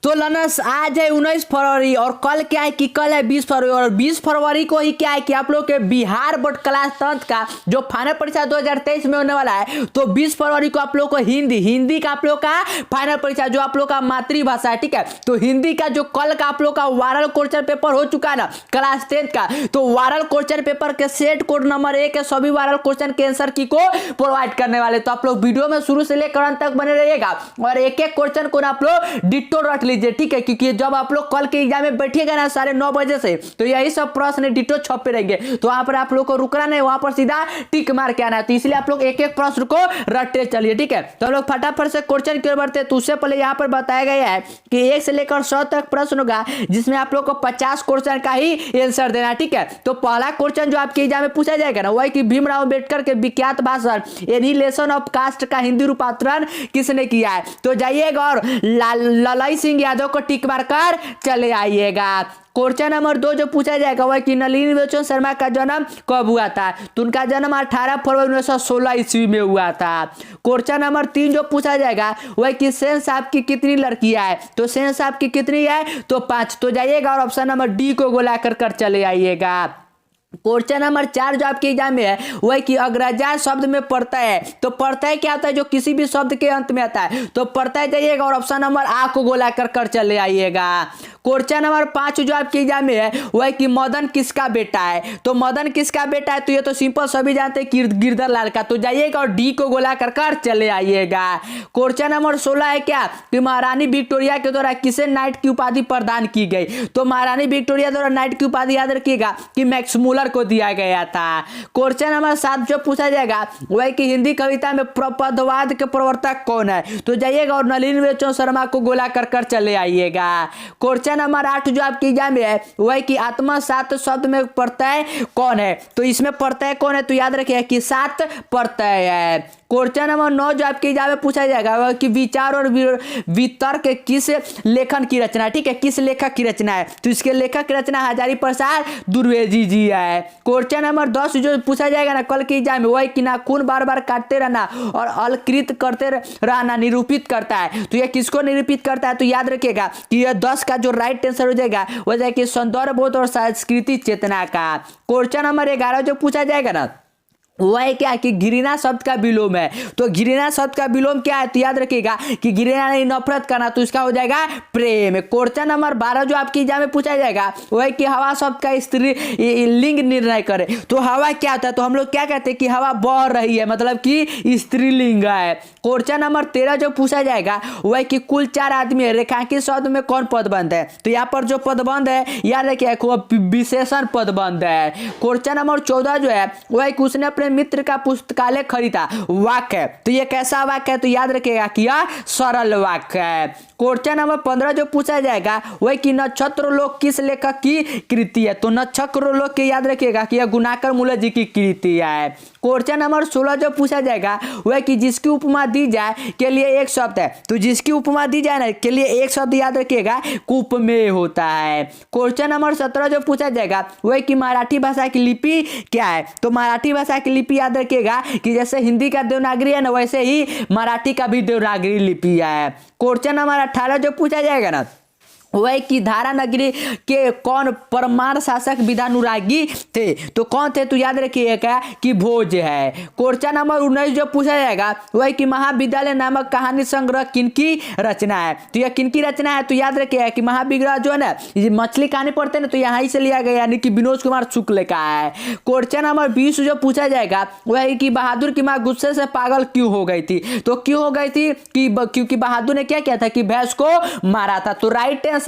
तो लनस आज है 19 फरवरी और कल क्या है कि कल है 20 फरवरी और 20 फरवरी को ही क्या है कि आप लोग के बिहार बोर्ड क्लास 10 का जो फाइनल परीक्षा 2023 में होने वाला है। तो 20 फरवरी को आप लोग को हिंदी का आप लोग का फाइनल परीक्षा जो आप लोग का मातृभाषा है, ठीक है। तो हिंदी का जो कल का आप लोग का वायरल क्वेश्चन पेपर हो चुका है ना क्लास 10 का, तो वायरल क्वेश्चन पेपर के सेट कोड नंबर 1 है सभी वायरल क्वेश्चन के आंसर की को प्रोवाइड करने वाले। तो आप लोग वीडियो में शुरू से लेकर अंत तक बने रहिएगा और एक एक क्वेश्चन को आप लोग डिट्टो रट लीजिए, ठीक है। क्योंकि जब आप लोग कल के एग्जाम में बैठिएगा ना 9:30 बजे से, तो यही सब प्रश्न डिट्टो छपे रहेंगे। तो वहां पर आप लोग को रुकना नहीं, वहां पर सीधा टिक मार के आना है। तो इसलिए आप लोग एक एक प्रश्न को रटते चलिए, ठीक है। तो हम लोग फटाफट से क्वेश्चन की ओर बढ़ते हैं। तो उससे पहले यहाँ पर बताया गया है कि 1 से लेकर 100 तक प्रश्न होगा, जिसमें आप लोग को 50 क्वेश्चन का ही आंसर देना है, ठीक है। तो पहला क्वेश्चन जो आपके एग्जाम में पूछा जाएगा ना वही कि भीमराव अम्बेडकर के विख्यात भाषण एनिहिलेशन ऑफ कास्ट का हिंदी रूपांतरण किसने किया है। तो जाइएगा और ललाई सिंह यादव को टिक मारकर चले आइएगा। क्वेश्चन नंबर 2 जो पूछा जाएगा वह कि नलिनी लोचन शर्मा का जन्म कब हुआ था। तो उनका जन्म 18 फरवरी 1916 ईस्वी में हुआ था। क्वेश्चन नंबर 3 जो पूछा जाएगा वह कि सेन साहब की कितनी लड़कियां हैं। तो सेन साहब की कितनी है, तो 5। तो जाइएगा और ऑप्शन नंबर डी को गोला कर चले आइएगा। क्वेश्चन नंबर 4 जो आपके एग्जाम में है वह कि अग्रजा शब्द में प्रत्यय है। तो प्रत्यय क्या होता है, जो किसी भी शब्द के अंत में आता है। तो प्रत्यय जाइएगा और ऑप्शन नंबर आ को गोला कर चले आइएगा। क्वेश्चन नंबर 5 जो आपके एग्जाम में है वह कि मदन किसका बेटा है। तो मदन किसका बेटा है, तो ये तो सिंपल सभी जानते हैं गिरधर लाल का। तो जाइएगा और डी को गोला कर चले आइएगा। क्वेश्चन नंबर 16 है क्या कि महारानी विक्टोरिया के द्वारा किसे नाइट की उपाधि प्रदान की गई। तो महारानी विक्टोरिया द्वारा नाइट की उपाधि याद रखिएगा कि मैक्स मुलर को दिया गया था। क्वेश्चन नंबर 7 जो पूछा जाएगा वह कि हिंदी कविता में पदवाद के प्रवर्तक कौन है। तो जाइएगा और नलिनी लोचन शर्मा को गोला कर चले आइएगा। क्वेश्चन नंबर 8 जो आपकी एग्जाम में है वह कि आत्मा 7 शब्द में प्रत्यय कौन है। तो इसमें प्रत्यय कौन है, तो याद रखिए कि 7 प्रत्यय है। क्वेश्चन नंबर 9 जो आपके एग्जाम में पूछा जाएगा वह कि विचार और वितर्क किस लेखन की रचना है, ठीक है, किस लेखक की रचना है। तो इसके लेखक की रचना हजारी प्रसाद द्विवेदी जी है। क्वेश्चन नंबर 10 जो पूछा जाएगा ना कल के एग्जाम में वह कि नाखून बार बार काटते रहना और अलकृत करते रहना निरूपित करता है। तो यह किसको निरूपित करता है, तो याद रखिएगा कि यह 10 का जो राइट आंसर हो जाएगा वह जाएगा कि सौंदर्य बोध और सांस्कृतिक चेतना का। क्वेश्चन नंबर 11 जो पूछा जाएगा ना वह क्या कि घृणा शब्द का विलोम है। तो घृणा शब्द का विलोम क्या है, तो याद रखिएगा कि घृणा नहीं नफरत करना, तो इसका हो जाएगा प्रेम। क्वेश्चन नंबर 12 जो आपके एग्जाम में पूछा जाएगा वह कि हवा शब्द का स्त्री लिंग निर्णय करे। तो हवा क्या होता है, तो हम लोग क्या कहते हैं कि हवा बह रही है, मतलब कि स्त्रीलिंग है। क्वेश्चन नंबर 13 जो पूछा जाएगा वह कि कुल 4 आदमी है, रेखांकित शब्द में कौन पदबंध है। तो यहाँ पर जो पदबंध है याद रखिएगा विशेषण पदबंध है। क्वेश्चन नंबर 14 जो है वह कि उसने अपने मित्र का पुस्तकालय खरीदा, वाक्य है। तो ये कैसा वाक्य है, तो याद रखिएगा कि यह सरल वाक्य है। क्वेश्चन नंबर 15 जो पूछा जाएगा वह कि नक्षत्र लोक किस लेखक की कृति है। तो नक्षत्र लोक के याद रखिएगा कि यह गुणाकर मूल्य जी की कृति है। क्वेश्चन नंबर 16 जो पूछा जाएगा वह कि जिसकी उपमा दी जाए के लिए एक शब्द है। तो जिसकी उपमा दी जाए ना के लिए एक शब्द याद रखिएगा कूप में होता है। क्वेश्चन नंबर 17 जो पूछा जाएगा वह कि मराठी भाषा की लिपि क्या है। तो मराठी भाषा की लिपि याद रखिएगा कि जैसे हिंदी का देवनागरी है ना वैसे ही मराठी का भी देवनागरी लिपि है। क्वेश्चन नंबर 18 जो पूछा जाएगा ना वह कि धारा नगरी के कौन परमार शासक विधानुरागी थे। तो कौन थे, तो याद रखिएगा कि भोज है। क्वेश्चन नंबर 19 जो पूछा जाएगा वह कि महाविद्यालय नामक कहानी संग्रह किनकी रचना है। तो यह किनकी रचना है, तो याद रखिएगा कि महाविद्यालय जो है ना मछली कहानी पढ़ते हैं ना, तो यहाँ से लिया गया यानी कि विनोद कुमार शुक्ल का है। क्वेश्चन नंबर 20 जो पूछा जाएगा वह कि बहादुर की माँ गुस्से से पागल क्यों हो गई थी। तो क्यों हो गई थी कि क्योंकि बहादुर ने क्या किया था कि भैंस को मारा था। तो राइट आंसर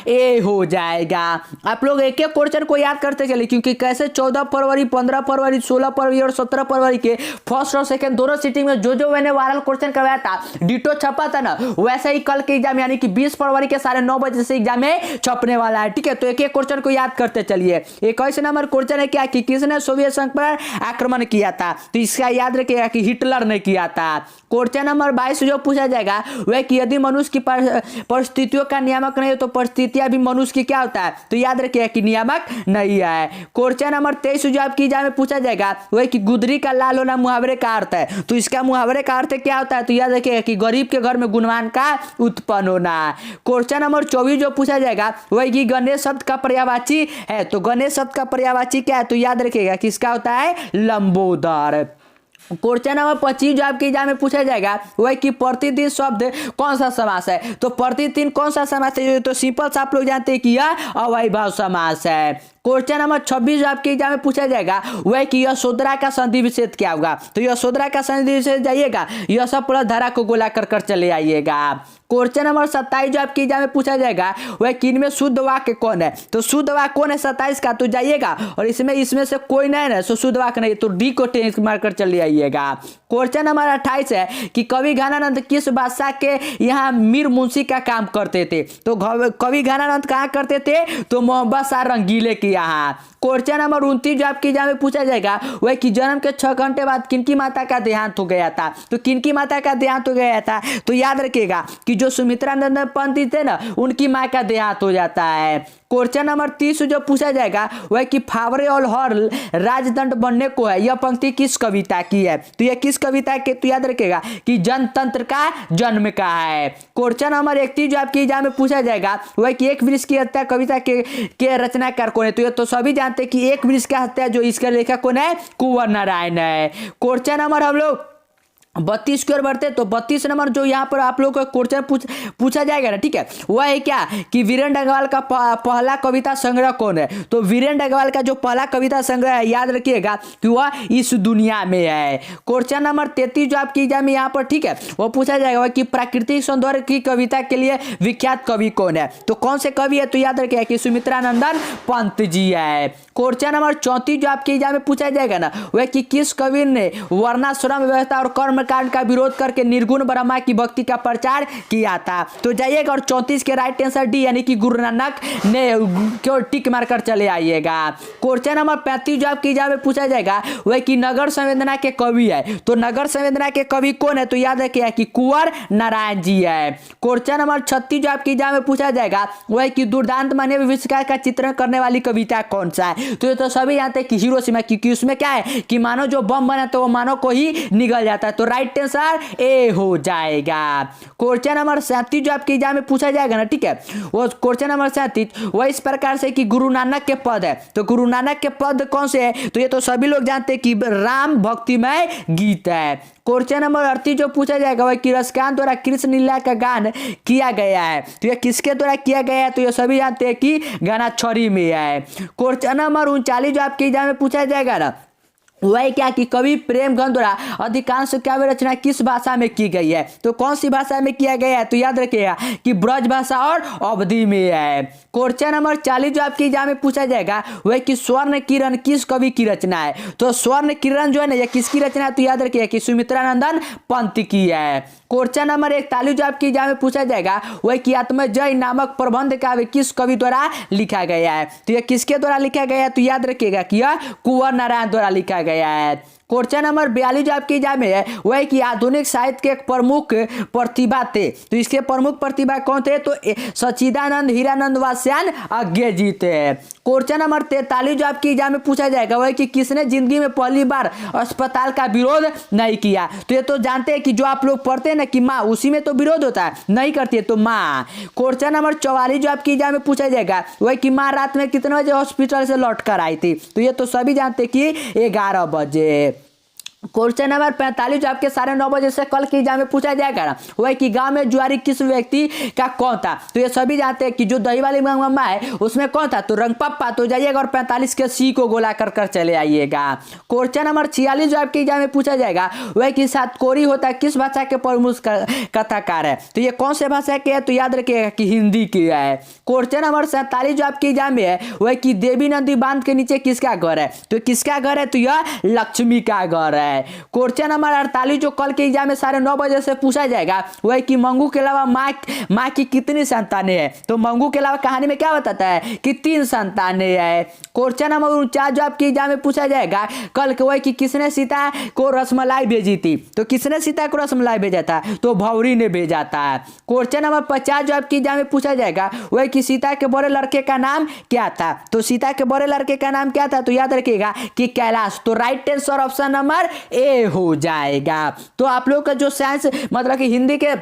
ए हो जाएगा। आप लोग एक एक क्वेश्चन को याद करते चले, क्योंकि कैसे 14 फरवरी 15 फरवरी 16 फरवरी और 17 फरवरी के फर्स्ट और सेकंड दोनों सिटिंग में जो मैंने वायरल क्वेश्चन करवाया था डिटो छपा था ना, वैसे ही कल के एग्जाम यानी कि 20 फरवरी के 9:30 बजे से एग्जाम में छपने वाला है, ठीक है। तो एक एक क्वेश्चन को याद करते चलिए। एक ऐसे नंबर क्वेश्चन है क्या कि किसने सोवियत संघ पर आक्रमण किया था। तो इसका याद रखिएगा कि हिटलर ने किया था। क्वेश्चन नंबर 22 जो पूछा जाएगा वह कि यदि मनुष्य की परिस्थितियों का नियामक नहीं हो तो परिस्थितियां भी मनुष्य की क्या होता है, तो याद रखिएगा कि नियामक नहीं है। क्वेश्चन नंबर 23 जो आपकी एग्जाम में पूछा जाएगा वह कि गुदरी का लाल होना मुहावरे का अर्थ है, तो इसका मुहावरे का अर्थ क्या होता है, तो याद रखिएगा कि गरीब के घर में गुणवान का उत्पन्न होना। क्वेश्चन नंबर 24 जो पूछा जाएगा वह कि गणेश शब्द का पर्यायवाची है, तो गणेश शब्द का पर्यायवाची क्या है, तो याद रखिएगा कि इसका होता है लंबोदर। क्वेश्चन नंबर 25 जो आपके एग्जाम में पूछा जाएगा वह कि प्रतिदिन शब्द कौन सा समास है, तो प्रतिदिन कौन सा समास है, तो सिंपल से आप लोग जानते हैं कि यह अव्ययभाव समास है। क्वेश्चन नंबर 26 जो आपके एग्जाम में पूछा जाएगा वह कि यशोधरा का संधि विच्छेद क्या होगा, तो यशोधरा का संधि विच्छेद जाइएगा यश प्लस धारा को गोला कर चले आइएगा। क्वेश्चन नंबर 27 जो आपके एग्जाम में पूछा जाएगा वह कि इनमें शुद्ध वाक्य कौन है, तो शुद्ध वाक्य कौन है 27 का, तो जाइएगा और इसमें से कोई नहीं है, तो शुद्ध वाक्य नहीं, तो डी को टेक मारकर चले आइएगा। क्वेश्चन नंबर 28 है कि कवि घनानंद किस बादशाह के यहाँ मीर मुंशी का काम करते थे, तो कवि घनानंद कहाँ करते थे, तो मोहम्मद शाह रंगीले के यहाँ। क्वेश्चन नंबर 29 जो आपके एग्जाम में पूछा जाएगा वह कि जन्म के 6 घंटे बाद किनकी माता का देहांत हो गया था, तो किनकी माता का देहांत हो गया था, तो याद रखिएगा कि जो सुमित्रानंद पंत थे ना उनकी माँ का देहांत हो जाता है। क्वेश्चन नंबर 30 जो पूछा जाएगा वह कि फावरे और हर राजदंड बनने को है, यह पंक्ति किस कविता की है, तो यह किस कविता के, तो याद रखिएगा कि जनतंत्र का जन्म का है। क्वेश्चन नंबर 31 जो आपके एग्जाम में पूछा जाएगा वह कि एक वृक्ष की हत्या कविता के रचनाकार कौन है, तो ये तो सभी जानते हैं कि एक वृक्ष का हत्या जो इसका लेखक कौन है, कुंवर नारायण है। क्वेश्चन नंबर हम लोग 32 की ओर बढ़ते, तो 32 नंबर जो यहाँ पर आप लोग को क्वेश्चन पूछा जाएगा ना, ठीक है, वह है क्या कि वीरेंद्र अग्रवाल का पहला कविता संग्रह कौन है, तो वीरेंद्र अग्रवाल का जो पहला कविता संग्रह है याद रखिएगा कि वह इस दुनिया में है। क्वेश्चन नंबर 33 जो आपकी एग्जाम में यहाँ पर, ठीक है, वो पूछा जाएगा कि प्राकृतिक सौंदर्य की कविता के लिए विख्यात कवि कौन है, तो कौन से कवि है, तो याद रखिएगा कि सुमित्रानंदन पंत जी है। क्वेश्चन नंबर 34 जो आपके एग्जाम में पूछा जाएगा ना वह कि किस कवि ने वर्णाश्रम व्यवस्था और कर्म कांड का विरोध करके निर्गुण ब्रह्मा की भक्ति का प्रचार किया था, तो जाइएगा और 34 के राइट आंसर डी यानी कि गुरु नानक ने क्यों टिक मारकर चले आइएगा। क्वेश्चन नंबर 35 जो आपकी एग्जाम में पूछा जाएगा वह कि नगर संवेदना के कवि है, तो नगर संवेदना के कवि कौन है, तो याद रखिएगा कि कुंवर नारायण जी है। क्वेश्चन नंबर 36 जो आपकी एग्जाम में पूछा जाएगा वह कि दुर्दांत मानव विश्वास का चित्रण करने वाली कविता कौन सा है, तो ये तो सभी जानते हैं कि हिरोशिमा, क्योंकि उसमें क्या है कि मानो जो बम बना तो वो मानो को ही निगल जाता है, तो राइट आंसर ए हो जाएगा। क्वेश्चन नंबर 37 जो आपके एग्जाम में पूछा जाएगा ना, ठीक है, वो क्वेश्चन नंबर 37 वह इस प्रकार से कि गुरु नानक के पद है, तो गुरु नानक के पद कौन से है, तो ये तो सभी लोग जानते हैं कि राम भक्तिमय गीत है। क्वेश्चन नंबर 38 जो पूछा जाएगा वह कि रसकांत द्वारा कृष्ण लीला का गान किया गया है, तो ये किसके द्वारा किया गया है, तो ये सभी जानते हैं कि गाना छड़ी में है। क्वेश्चन नंबर 39 जो आपके एग्जाम में पूछा जाएगा ना वह क्या कि कवि प्रेमगंध द्वारा अधिकांश काव्य रचना किस भाषा में की गई है, तो कौन सी भाषा में किया गया है, तो याद रखिएगा कि ब्रज भाषा और अवधि में है। क्वेश्चन नंबर 40 जो आपके एग्जाम में पूछा जाएगा वह कि स्वर्ण किरण किस कवि की रचना है, तो स्वर्ण किरण जो है ना यह किसकी रचना है, तो याद रखिएगा कि सुमित्रानंदन पंत की है। क्वेश्चन नंबर 41 जो आपके एग्जाम में पूछा जाएगा वह कि आत्मजय नामक प्रबंध काव्य किस कवि द्वारा लिखा गया है, तो यह किसके द्वारा लिखा गया है, तो याद रखिएगा कि यह कुंवर नारायण द्वारा लिखा गया है। क्वेश्चन नंबर 42 जो आपके एग्जाम में है वह कि आधुनिक साहित्य के एक प्रमुख प्रतिभा थे, तो इसके प्रमुख प्रतिभा कौन थे, तो सच्चिदानंद हीरानंद वास्यायन अज्ञे जी थे। क्वेश्चन नंबर 43 जो आपके एग्जाम में पूछा जाएगा वह कि किसने जिंदगी में पहली बार अस्पताल का विरोध नहीं किया, तो ये तो जानते हैं कि जो आप लोग पढ़ते हैं ना कि माँ, उसी में तो विरोध होता है, नहीं करती है तो माँ। क्वेश्चन नंबर 44 जो आपके एग्जाम में पूछा जाएगा वह कि माँ रात में कितने बजे हॉस्पिटल से लौट कर आई थी, तो ये तो सभी जानते हैं कि 11 बजे। क्वेश्चन नंबर 45 जो आपके 9:30 बजे से कल के एग्जाम में पूछा जाएगा ना वह कि गांव में जुआरी किस व्यक्ति का कौन था, तो ये सभी जानते हैं कि जो दही वाली मम्मा है उसमें कौन था, तो रंगपप्पा, तो जाइएगा और 45 के सी को गोला कर चले आइएगा। क्वेश्चन नंबर 46 जो आपके एग्जाम में पूछा जाएगा वह कि सातकोरी होता है किस भाषा के प्रमुख कथाकार है, तो ये कौन से भाषा के है, तो याद रखिएगा कि हिंदी की है। क्वेश्चन नंबर 47 जो आपके एग्जाम में है वह कि देवी नदी बांध के नीचे किसका घर है, तो किसका घर है, तो यह लक्ष्मी का घर है। है। क्वेश्चन नंबर 48 जो कल के एग्जाम में 9:30 से पूछा जाएगा वह कि मंगू के अलावा माँ की कितनी संतानें हैं। तो मंगू के अलावा कहानी में क्या बताता है कि 3 संतानें है। क्वेश्चन नंबर 49 जो आपके एग्जाम में पूछा जाएगा कल के वह कि किसने सीता को रसमलाई भेजी थी। तो किसने सीता को रसमलाई भेजा था, तो भौरी ने भेजा था। क्वेश्चन नंबर 50 जो आपके एग्जाम में पूछा जाएगा वह कि सीता के बड़े लड़के का नाम क्या था। तो सीता के बड़े लड़के का नाम क्या था, तो याद रखिएगा कि कैलाश। तो right answer option number A हो जाएगा। तो आप लोग का जो साइंस मतलब कि हिंदी के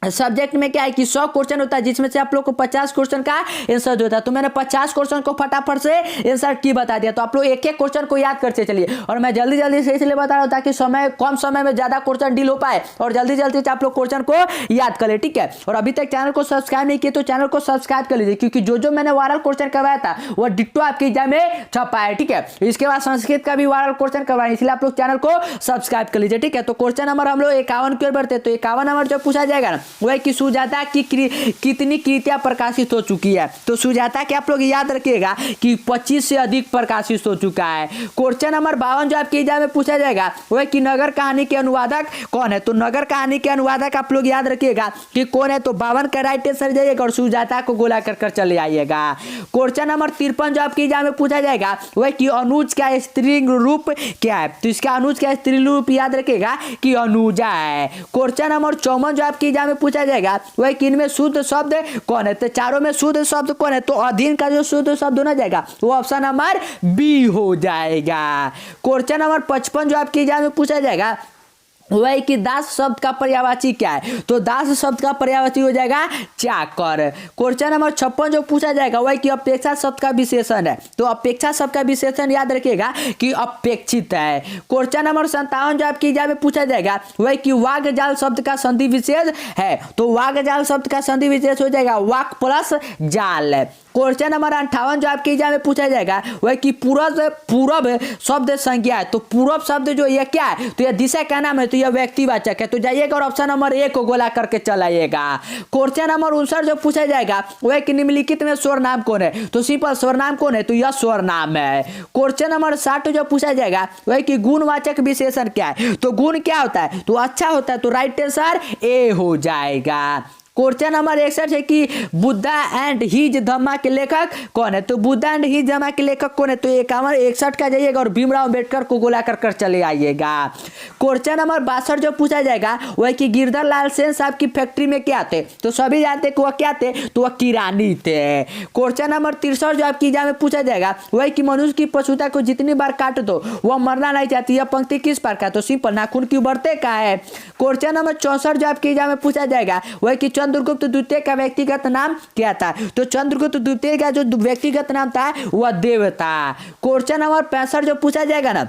सब्जेक्ट में क्या है कि 100 क्वेश्चन होता है जिसमें से आप लोग को 50 क्वेश्चन का आंसर होता है। तो मैंने 50 क्वेश्चन को फटाफट से आंसर की बता दिया। तो आप लोग एक एक क्वेश्चन को याद करते चलिए और मैं जल्दी जल्दी से इसलिए बता रहा हूँ ताकि कम समय में ज्यादा क्वेश्चन डील हो पाए और जल्दी जल्दी से आप लोग क्वेश्चन को याद कर ले, ठीक है। और अभी तक चैनल को सब्सक्राइब नहीं किए तो चैनल को सब्सक्राइब कर लीजिए क्योंकि जो मैंने वायरल क्वेश्चन करवाया था वो डिट्टो आपके एग्जाम में छपा है, ठीक है। इसके बाद संस्कृत का भी वायरल क्वेश्चन करवाए, इसलिए आप लोग चैनल को सब्सक्राइब कर लीजिए, ठीक है। तो क्वेश्चन नंबर हम लोग 51 की ओर बढ़ते। तो 51 नंबर जो पूछा जाएगा ना वह कि सुजाता की कितनी कृतियां प्रकाशित हो चुकी है। तो सुजाता के आप लोग याद रखिएगा कि 25 से अधिक प्रकाशित हो चुका है। क्वेश्चन नंबर 52 जो आपके एग्जाम में पूछा जाएगा वह कि नगर कहानी के अनुवादक कौन है। तो नगर कहानी के अनुवादक आप लोग याद रखिएगा कि कौन है। तो 52 का राइट आंसर जाइएगा और सुजाता को गोला कर चले आइएगा। क्वेश्चन नंबर 53 जो आपके एग्जाम में पूछा जाएगा वह कि अनुज का स्त्रीलिंग रूप क्या है। तो इसका अनुज का स्त्रीलिंग रूप याद रखिएगा कि अनुजा है। क्वेश्चन नंबर 54 जो आपके एग्जाम में पूछा जाएगा वह कि इनमें शुद्ध शब्द कौन है। तो चारों में शुद्ध शब्द कौन है। तो अधीन का जो शुद्ध शब्द होना जाएगा वो ऑप्शन नंबर बी हो जाएगा। क्वेश्चन नंबर 55 जो आपके एग्जाम में पूछा जाएगा वह कि दास शब्द का पर्यायवाची क्या है। तो दास शब्द का पर्यायवाची हो जाएगा चाकर। क्वेश्चन नंबर 56 जो पूछा जाएगा वह कि अपेक्षा शब्द का विशेषण है। तो अपेक्षा शब्द का विशेषण याद रखिएगा कि अपेक्षित है। क्वेश्चन नंबर 57 जो आपके एग्जाम में पूछा जाएगा वह कि वाग जाल शब्द का संधि विशेष है। तो वाग जाल शब्द का संधि विशेष हो जाएगा वाक प्लस जाल। क्वेश्चन नंबर 58 जो आपके एग्जाम में पूछा जाएगा वह कि पूरब शब्द संज्ञा है। तो पूरब शब्द जो ये क्या है, तो यह दिशा का नाम है, तो यह व्यक्तिवाचक है। तो जाइएगा और ऑप्शन नंबर ए को गोला करके चलाइएगा। क्वेश्चन नंबर 59 जो पूछा जाएगा वह कि निम्नलिखित में स्वर नाम कौन है। तो सिंपल स्वर नाम कौन है, तो यह स्वर नाम है। क्वेश्चन नंबर 60 जो पूछा जाएगा वह कि गुणवाचक विशेषण क्या है। तो गुण क्या होता है, तो अच्छा होता है। तो राइट आंसर ए हो जाएगा। क्वेश्चन नंबर 61 है कि बुद्धा एंड हिज धम्मा के लेखक कौन है। तो बुद्धा एंड हिज धम्मा के लेखक कौन है। तो 61 का जाइएगा और भीमराव अम्बेडकर को गोला कर चले आइएगा। क्वेश्चन नंबर 62 जो पूछा जाएगा वह कि गिरधर लाल सेन साहब की फैक्ट्री में क्या थे। तो सभी जानते कि वह क्या थे, तो वह किरानी थे। क्वेश्चन नंबर 63 जो आपकी एग्जाम में पूछा जाएगा वह कि मनुष्य की पशुता को जितनी बार काट दो वह मरना नहीं चाहती। यह पंक्ति किस पर का, तो सिंपल नाखून क्यों बढ़ते का है। क्वेश्चन नंबर 64 जो आपके एग्जाम में पूछा जाएगा वह कि चंद्रगुप्त द्वितीय का व्यक्तिगत नाम क्या था। तो चंद्रगुप्त द्वितीय का जो व्यक्तिगत नाम था वह देव था। क्वेश्चन नंबर 65 जो पूछा जाएगा ना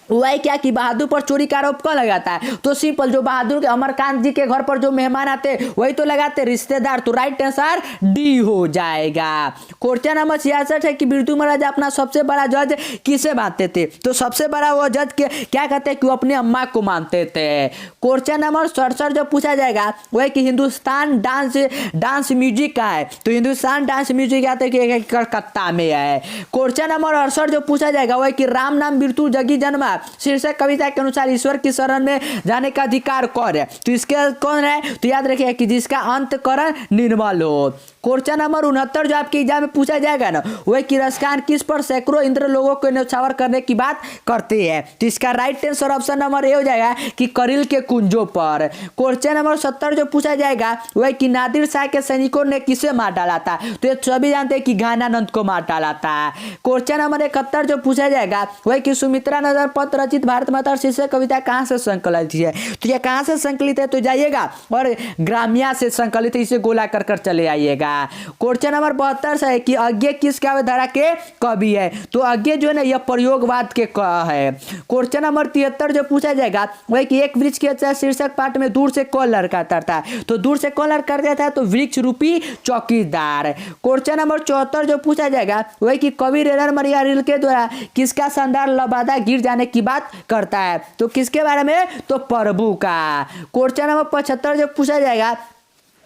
वह क्या कि बहादुर पर चोरी का आरोप कौन लगाता है। तो सिंपल जो बहादुर के अमरकांत जी के घर पर जो मेहमान आते वही तो लगाते रिश्तेदार। तो राइट आंसर डी हो जाएगा। क्वेश्चन नंबर 66 है कि बिरजू महाराज अपना सबसे बड़ा जज किसे मानते थे। तो सबसे बड़ा वो जज क्या कहते हैं कि वो अपनी अम्मा को मानते थे। क्वेश्चन नंबर 67 जो पूछा जाएगा वह कि हिंदुस्तान डांस म्यूजिक का है। तो हिंदुस्तान डांस म्यूजिक कहते हैं कि कलकत्ता में है। क्वेश्चन नंबर 68 जो पूछा जाएगा वह कि राम नाम बिरतु जगी जन्मा शीर्षक कविता के अनुसार ईश्वर की शरण में जाने का अधिकार कौन है। तो इसके कौन है, तो याद रखिए कि जिसका अंतकरण निर्मल हो। क्वेश्चन नंबर 69 जो आपके एग्जाम में पूछा जाएगा ना वह कि रसखान किस पर सैकड़ों इंद्र लोगों को न्यौछावर करने की बात करते हैं। तो इसका right answer option number A हो जाएगा कि करिल के कुंजों पर। क्वेश्चन नंबर 70 जो पूछा जाएगा वह कि नादिर शाह के सैनिकों ने किसे मार डाला था। तो ये सभी जानते हैं कि घानानंद को मार डाला था। क्वेश्चन नंबर 71 जो पूछा जाएगा वह कि सुमित्रा नगर पत्र रचित भारत माता शीर्षक कविता कहाँ से संकलित है। तो यह कहाँ से संकलित है, तो जाइएगा और ग्राम्या से संकलित है, इसे गोला कर चले आइएगा। क्वेश्चन नंबर 72 है कि अज्ञे किस काव्यधारा के कवि है। तो अज्ञे जो है ना यह प्रयोगवाद के है। क्वेश्चन नंबर 73 जो पूछा जाएगा वह कि एक वृक्ष के अच्छा शीर्षक पाठ में दूर से कौन लड़काता था। तो दूर से कौन लड़काता था, तो वृक्ष रूपी चौकीदार। क्वेश्चन नंबर 74 जो पूछा जाएगा वह कि कवि रेलर मरिया रिल के द्वारा किसका शानदार लबादा गिर जाने की बात करता है। तो किसके बारे में, तो प्रभु का। क्वेश्चन नंबर 75 जो पूछा जाएगा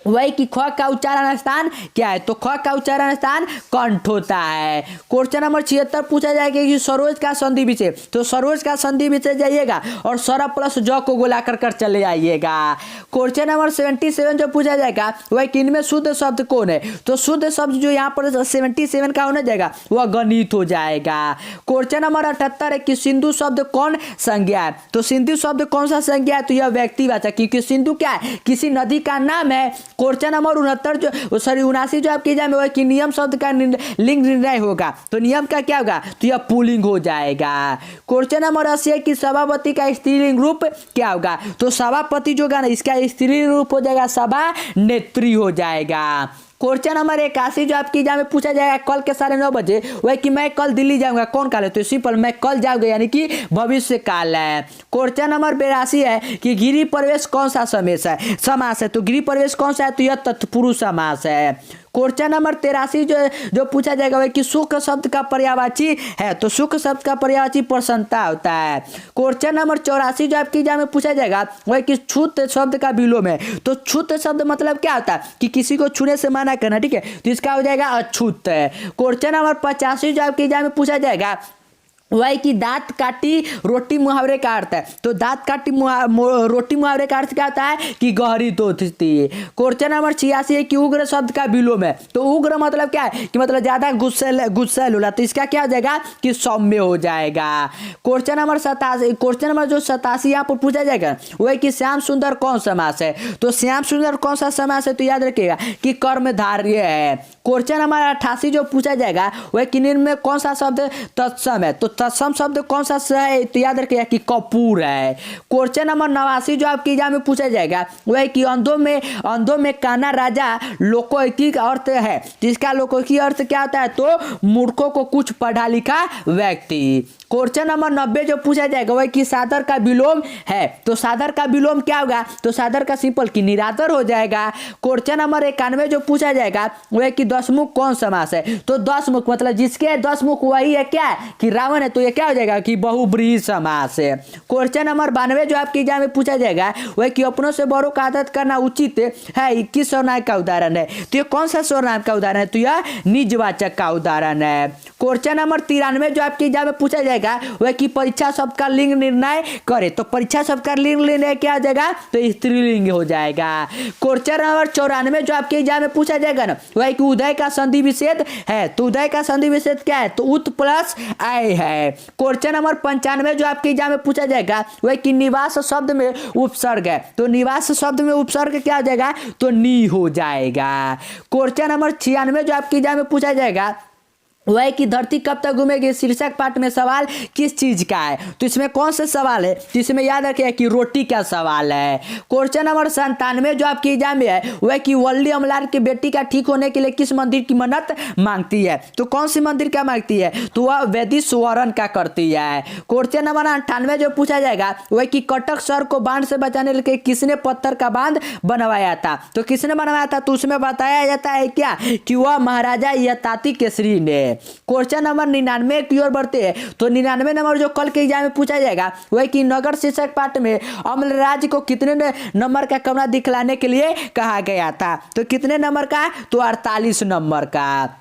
वही कि ख का उच्चारण स्थान क्या है, तो ख का उच्चारण स्थान कंठ होता है। क्वेश्चन नंबर 76 पूछा जाएगा कि सरोज का संधि विषय, तो सरोज का संधि विषय जाइएगा और सर प्लस ज को गोला कर चले आइएगा। क्वेश्चन नंबर 77 जो पूछा जाएगा वह कि इनमें शुद्ध शब्द कौन है, तो शुद्ध शब्द जो यहाँ पर 77 का होना जाएगा वह गणित हो जाएगा। क्वेश्चन नंबर 78 है कि सिंधु शब्द कौन संज्ञा है, तो सिंधु शब्द कौन सा संज्ञा है, तो यह व्यक्तिवाचक, क्योंकि सिंधु क्या है, किसी नदी का नाम है। क्वेश्चन नंबर 79 जो आपके एग्जाम में होगा कि नियम शब्द का लिंग निर्णय होगा, तो नियम का क्या होगा, तो यह पुल्लिंग हो जाएगा। क्वेश्चन नंबर 80 है कि सभापति का स्त्रीलिंग रूप क्या होगा, तो सभापति जो होगा ना इसका स्त्रीलिंग रूप हो जाएगा सभा नेत्री हो जाएगा। क्वेश्चन नंबर 81 जो आपके एग्जाम में पूछा जाएगा कल के 9:30 बजे, वह कि मैं कल दिल्ली जाऊंगा, कौन काल है, तो सिंपल मैं कल जाऊंगा यानी कि भविष्य काल है। क्वेश्चन नंबर 82 है कि गृह प्रवेश कौन सा समास है, तो गृह प्रवेश कौन सा है, तो यह तत्पुरुष समास है। क्वेश्चन नंबर 83 जो पूछा जाएगा वह कि सुख शब्द का पर्यायवाची है, तो सुख शब्द का पर्यायवाची प्रसन्नता होता है। क्वेश्चन नंबर 84 जो आपके एग्जाम में पूछा जाएगा वह कि छूत शब्द का विलोम है, तो छूत शब्द मतलब क्या होता है कि किसी को छूने से मना करना, ठीक है, तो इसका हो जाएगा अछूत। क्वेश्चन नंबर 85 जो आपके एग्जाम में पूछा जाएगा वही कि दांत काटी रोटी मुहावरे का अर्थ है, तो दांत काटी रोटी मुहावरे का अर्थ क्या होता है कि गहरी दोस्ती। क्वेश्चन नंबर 86 है कि उग्र शब्द का विलोम है, तो उग्र मतलब क्या है कि मतलब ज्यादा गुस्सैल होला, तो इसका क्या हो जाएगा कि सौम्य हो जाएगा। क्वेश्चन नंबर 87 यहाँ पर पूछा जाएगा वही कि श्याम सुंदर कौन समास है, तो श्याम सुंदर कौन सा समास है, तो याद रखिएगा कि कर्मधारय है। क्वेश्चन नंबर 88 जो पूछा जाएगा वह कि निम्न में कौन सा शब्द तत्सम है, तो तत्सम शब्द कौन सा है, तो याद रखिएगा कि कपूर है। क्वेश्चन नंबर 89 जो आपके एग्जाम में पूछा जाएगा वह कि अंधों में काना राजा लोकोकी अर्थ है, जिसका लोकोकी अर्थ क्या होता है, तो मूर्खों को कुछ पढ़ा लिखा व्यक्ति। क्वेश्चन नंबर 90 जो पूछा जाएगा वह कि सादर का विलोम है, तो सादर का विलोम क्या होगा, तो सादर का सिंपल कि निरादर हो जाएगा। क्वेश्चन नंबर 91 जो पूछा जाएगा वह कि दसमुख कौन समास है, तो दसमुख मतलब जिसके 10 मुख वही है क्या कि रावण है, तो ये क्या हो जाएगा कि बहुब्रीहि समास है। क्वेश्चन नंबर 92 जो आपके एग्जाम में पूछा जाएगा वह कि अपनों से बड़ों का आदर करना उचित है, किस सर्वनाम का उदाहरण है, तो ये कौन सा सर्वनाम का उदाहरण है, तो यह निजवाचक का उदाहरण है। क्वेश्चन नंबर 93 जो आपके एग्जाम में पूछा जाएगा वह कि परीक्षा शब्द का लिंग निर्णय करे, तो परीक्षा शब्द का लिंग निर्णय क्या हो जाएगा, तो स्त्रीलिंग हो जाएगा। क्वेश्चन नंबर 94 जो आपके एग्जाम में पूछा जाएगा ना वह कि उदय का संधि विच्छेद है, तो उदय का संधि विच्छेद क्या है, तो उत प्लस आय है। क्वेश्चन नंबर 95 जो आपके एग्जाम में पूछा जाएगा वह कि निवास शब्द में उपसर्ग है, तो निवास शब्द में उपसर्ग क्या हो जाएगा, तो नी हो जाएगा। क्वेश्चन नंबर 96 जो आपके एग्जाम में पूछा जाएगा वह कि धरती कब तक घूमेगी शीर्षक पाठ में सवाल किस चीज का है, तो इसमें कौन सा सवाल है, तो इसमें याद रखिए कि रोटी का सवाल है। क्वेश्चन नंबर 97 जो आपके एग्जाम में है वह कि वल्ली अमलार की बेटी का ठीक होने के लिए किस मंदिर की मन्नत मांगती है, तो कौन सी मंदिर का मांगती है, तो वह वैदिक स्वरण का करती है। क्वेश्चन नंबर 98 जो पूछा जाएगा वह कि कटक शहर को बाढ़ से बचाने के लिए किसने पत्थर का बांध बनवाया था, तो किसने बनवाया था, तो उसमें बताया जाता है क्या कि वह महाराजा यताति केसरी ने। क्वेश्चन नंबर 99 की ओर बढ़ते हैं, तो 99 नंबर जो कल के एग्जाम में पूछा जाएगा वह कि नगर शीर्षक पाठ में अम्लराज को कितने नंबर का कमरा दिखलाने के लिए कहा गया था, तो कितने नंबर का, तो 48 नंबर का।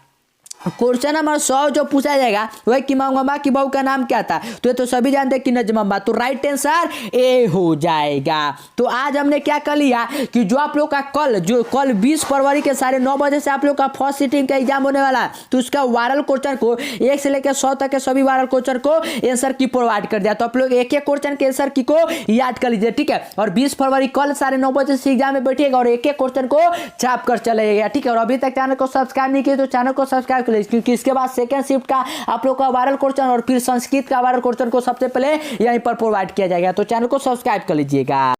क्वेश्चन नंबर 100 जो पूछा जाएगा वह कि मंगम्मा की बहू का नाम क्या था, तो ये तो सभी जानते हैं कि नजमम्मा, तो राइट आंसर ए हो जाएगा। तो आज हमने क्या कर लिया कि जो आप लोग का कल 20 फरवरी के 9:30 बजे से आप लोग का फर्स्ट सिटिंग का एग्जाम होने वाला है, तो उसका वायरल क्वेश्चन को 1 से लेकर 100 तक के सभी वायरल क्वेश्चन को आंसर की प्रोवाइड कर दिया, तो आप लोग एक एक क्वेश्चन के आंसर की को याद कर लीजिए, ठीक है। और 20 फरवरी कल 9:30 बजे से एग्जाम में बैठिएगा और एक एक क्वेश्चन को छाप कर चलेगा, ठीक है। और अभी तक चैनल को सब्सक्राइब नहीं किया तो चैनल को सब्सक्राइब, क्योंकि इसके बाद सेकंड शिफ्ट का आप लोग का वायरल क्वेश्चन और फिर संस्कृत का वायरल क्वेश्चन को सबसे पहले यहीं पर प्रोवाइड किया जाएगा, तो चैनल को सब्सक्राइब कर लीजिएगा।